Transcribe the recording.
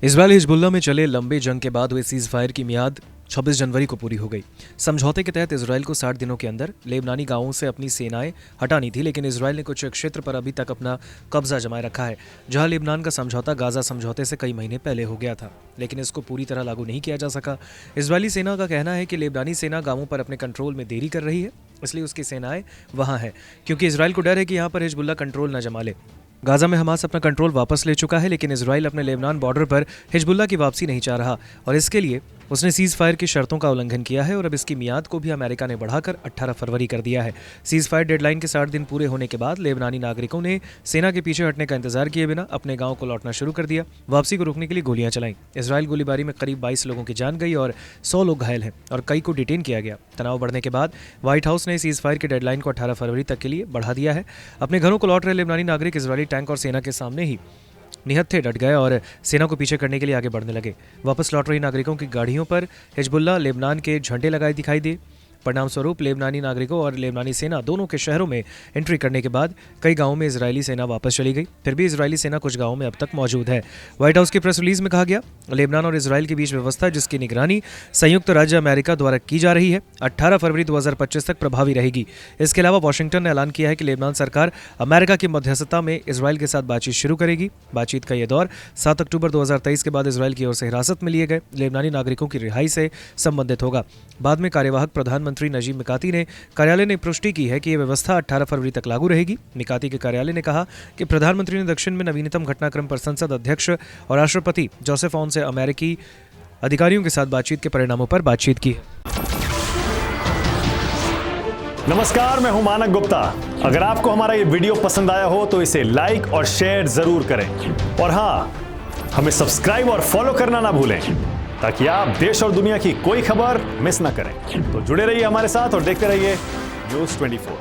Israel Hezbollah में चले लंबे जंग के बाद हुए सीज फायर की मियाद 26 जनवरी को पूरी हो गई। समझौते के तहत इजरायल को 60 दिनों के अंदर लेबनानी गांवों से अपनी सेनाएं हटानी थी, लेकिन इजरायल ने कुछ क्षेत्र पर अभी तक अपना कब्जा जमाए रखा है, जहां लेबनान का समझौता गाजा समझौते से कई महीने पहले हो गया था, लेकिन इसको पूरी तरह लागू नहीं किया जा सका। इजरायली सेना का कहना है कि लेबनानी सेना गांवों पर अपने कंट्रोल में देरी कर रही है, इसलिए उसकी सेनाएं वहां हैं, क्योंकि इजरायल को डर है कि यहां पर हिजबुल्लाह कंट्रोल न जमा ले। गाजा में हमास अपना कंट्रोल वापस ले चुका है, लेकिन इजराइल अपने लेबनान बॉर्डर पर हिजबुल्लाह की वापसी नहीं चाह रहा और इसके लिए उसने सीज फायर की शर्तों का उल्लंघन किया है और अब इसकी मियाद को भी अमेरिका ने बढ़ाकर 18 फरवरी कर दिया है। सीज फायर डेडलाइन के 60 दिन पूरे होने के बाद लेबनानी नागरिकों ने सेना के पीछे हटने का इंतजार किए बिना अपने गांव को लौटना शुरू कर दिया। वापसी को रोकने के लिए गोलियां चलाई। इजराइल गोलीबारी में करीब 22 लोगों की जान गई और 100 लोग घायल हैं और कई को डिटेन किया गया। तनाव बढ़ने के बाद व्हाइट हाउस ने सीज फायर की डेडलाइन को 18 फरवरी तक के लिए बढ़ा दिया है। अपने घरों को लौट रहे लेबनानी नागरिक इजरायली टैंक और सेना के सामने ही निहत्थे डट गए और सेना को पीछे करने के लिए आगे बढ़ने लगे। वापस लौट रही नागरिकों की गाड़ियों पर हिजबुल्लाह लेबनान के झंडे लगाए दिखाई दिए। परिणाम स्वरूप लेबनानी नागरिकों और लेबनानी सेना दोनों के शहरों में एंट्री करने के बाद कई गांवों में इजरायली सेना वापस चली गई। फिर भी इजरायली सेना कुछ गांवों में अब तक मौजूद है। व्हाइट हाउस की प्रेस रिलीज में कहा गया, लेबनान और इजरायल के बीच व्यवस्था जिसकी निगरानी संयुक्त राज्य अमेरिका द्वारा की जा रही है 18 फरवरी 2025 तक प्रभावी रहेगी। इसके अलावा वाशिंगटन ने ऐलान किया है कि लेबनान सरकार अमेरिका की मध्यस्थता में इजरायल के साथ बातचीत शुरू करेगी। बातचीत का यह दौर 7 अक्टूबर 2023 के बाद इजरायल की ओर से हिरासत में लिए गए लेबनानी नागरिकों की रिहाई से संबंधित होगा। बाद में कार्यवाहक प्रधानमंत्री नजीब मिकाती ने कार्यालय ने पुष्टि की है कि यह व्यवस्था 18 फरवरी तक लागू रहेगी। मिकाती के कार्यालय ने कहा कि प्रधानमंत्री ने दक्षिण में नवीनतम घटनाक्रम पर संसद अध्यक्ष और राष्ट्रपति जोसेफ ऑन से अमेरिकी अधिकारियों के साथ बातचीत के परिणामों पर बातचीत की है। नमस्कार, मैं हूं मानक गुप्ता। अगर आपको हमारा ये वीडियो पसंद आया हो तो इसे लाइक और शेयर जरूर करें और हाँ, हमें सब्सक्राइब और फॉलो करना ना भूलें ताकि आप देश और दुनिया की कोई खबर मिस ना करें। तो जुड़े रहिए हमारे साथ और देखते रहिए न्यूज़ 24।